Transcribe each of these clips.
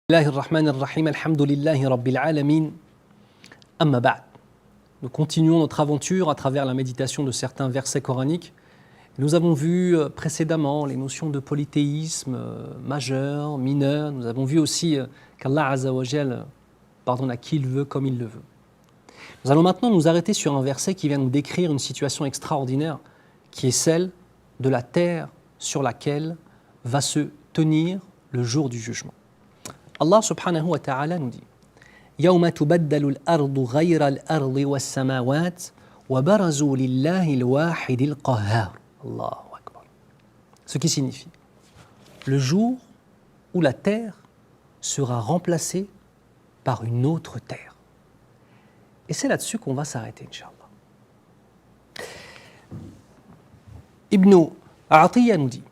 Bismillahirrahmanirrahim, alhamdulillahi rabbil alamin, amma ba'd. Nous continuons notre aventure à travers la méditation de certains versets coraniques. Nous avons vu précédemment les notions de polythéisme majeur, mineur. Nous avons vu aussi qu'Allah Azza wa Jal pardonne à qui il veut, comme il le veut. Nous allons maintenant nous arrêter sur un verset qui vient nous décrire une situation extraordinaire qui est celle de la terre sur laquelle va se tenir le jour du jugement. Allah subhanahu wa ta'ala nous dit يَوْمَ تُبَدَّلُ الْأَرْضُ غَيْرَ الْأَرْضِ وَالسَّمَاوَاتِ وَبَرَزُوا لِلَّهِ الْوَاحِدِ الْقَهَّارِ. Allahu Akbar. Ce qui signifie le jour où la terre sera remplacée par une autre terre. Et c'est là-dessus qu'on va s'arrêter, Inch'Allah. Ibn Atiyya nous dit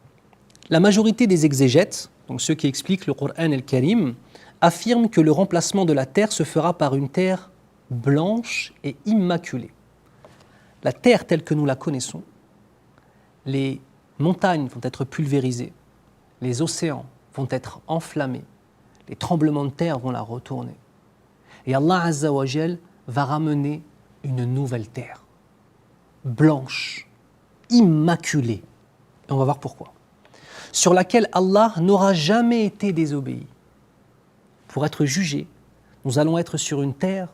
la majorité des exégètes, donc ceux qui expliquent le Coran et le Karim, affirment que le remplacement de la terre se fera par une terre blanche et immaculée. La terre telle que nous la connaissons, les montagnes vont être pulvérisées, les océans vont être enflammés, les tremblements de terre vont la retourner. Et Allah Azza wa Jal va ramener une nouvelle terre, blanche, immaculée. Et on va voir pourquoi. Sur laquelle Allah n'aura jamais été désobéi. Pour être jugé, nous allons être sur une terre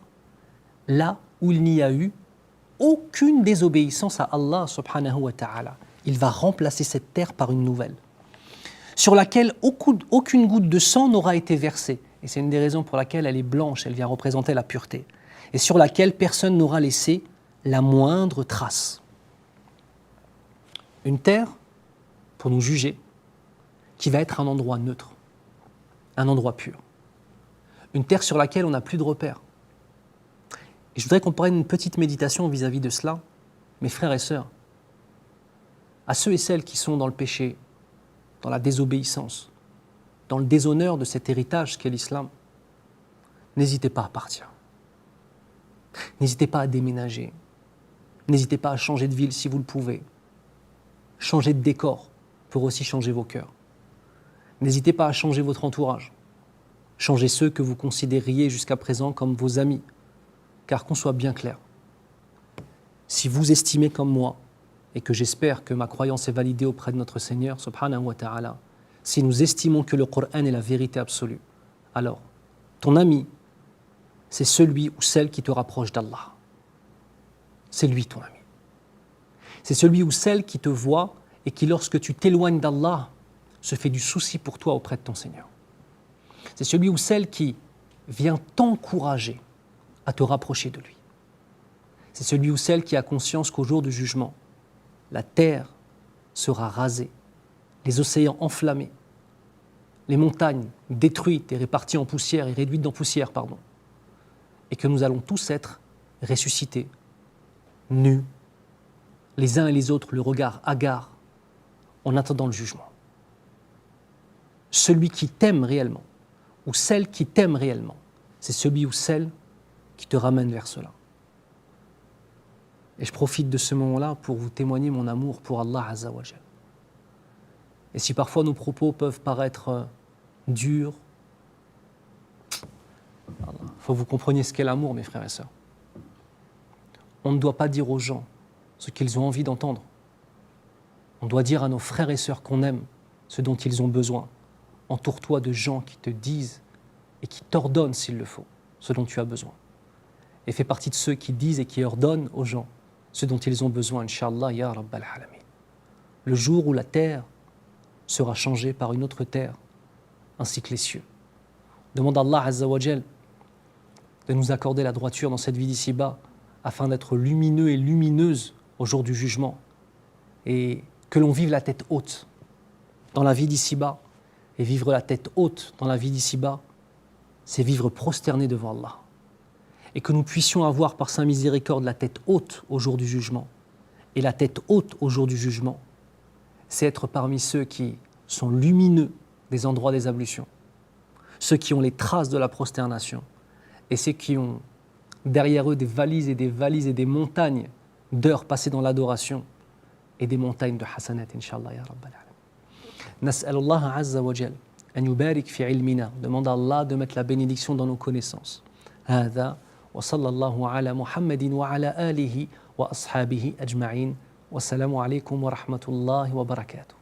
là où il n'y a eu aucune désobéissance à Allah subhanahu wa ta'ala. Il va remplacer cette terre par une nouvelle, sur laquelle aucune goutte de sang n'aura été versée. Et c'est une des raisons pour laquelle elle est blanche, elle vient représenter la pureté. Et sur laquelle personne n'aura laissé la moindre trace. Une terre, pour nous juger, qui va être un endroit neutre, un endroit pur. Une terre sur laquelle on n'a plus de repères. Et je voudrais qu'on prenne une petite méditation vis-à-vis de cela, mes frères et sœurs, à ceux et celles qui sont dans le péché, dans la désobéissance, dans le déshonneur de cet héritage qu'est l'islam. N'hésitez pas à partir. N'hésitez pas à déménager. N'hésitez pas à changer de ville si vous le pouvez. Changer de décor pour aussi changer vos cœurs. N'hésitez pas à changer votre entourage. Changez ceux que vous considériez jusqu'à présent comme vos amis. Car qu'on soit bien clair, si vous estimez comme moi, et que j'espère que ma croyance est validée auprès de notre Seigneur, subhanahu wa ta'ala, si nous estimons que le Coran est la vérité absolue, alors ton ami, c'est celui ou celle qui te rapproche d'Allah. C'est lui ton ami. C'est celui ou celle qui te voit et qui, lorsque tu t'éloignes d'Allah, se fait du souci pour toi auprès de ton Seigneur. C'est celui ou celle qui vient t'encourager à te rapprocher de lui. C'est celui ou celle qui a conscience qu'au jour du jugement, la terre sera rasée, les océans enflammés, les montagnes détruites et réparties en poussière et réduites en poussière, et que nous allons tous être ressuscités, nus, les uns et les autres, le regard hagard, en attendant le jugement. Celui qui t'aime réellement, ou celle qui t'aime réellement, c'est celui ou celle qui te ramène vers cela. Et je profite de ce moment-là pour vous témoigner mon amour pour Allah Azza wa Jal. Et si parfois nos propos peuvent paraître durs, il faut que vous compreniez ce qu'est l'amour, mes frères et sœurs. On ne doit pas dire aux gens ce qu'ils ont envie d'entendre. On doit dire à nos frères et sœurs qu'on aime ce dont ils ont besoin. Entoure-toi de gens qui te disent et qui t'ordonnent, s'il le faut, ce dont tu as besoin. Et fais partie de ceux qui disent et qui ordonnent aux gens ce dont ils ont besoin, Inch'Allah, Ya Rabbal Alamin. Le jour où la terre sera changée par une autre terre, ainsi que les cieux. Demande à Allah Azza wa Jal de nous accorder la droiture dans cette vie d'ici-bas, afin d'être lumineux et lumineuse au jour du jugement, et que l'on vive la tête haute dans la vie d'ici-bas. Et vivre la tête haute dans la vie d'ici-bas, c'est vivre prosterné devant Allah. Et que nous puissions avoir par sa miséricorde la tête haute au jour du jugement. Et la tête haute au jour du jugement, c'est être parmi ceux qui sont lumineux des endroits des ablutions, ceux qui ont les traces de la prosternation, et ceux qui ont derrière eux des valises et des valises et des montagnes d'heures passées dans l'adoration et des montagnes de hasanat, Inch'Allah, Ya Rabbal Alamin. نسأل الله عز وجل أن يبارك في علمنا. Demande à Allah de mettre la bénédiction dans nos connaissances. هذا وصلى الله على محمد وعلى آله وأصحابه أجمعين. والسلام عليكم ورحمة الله وبركاته.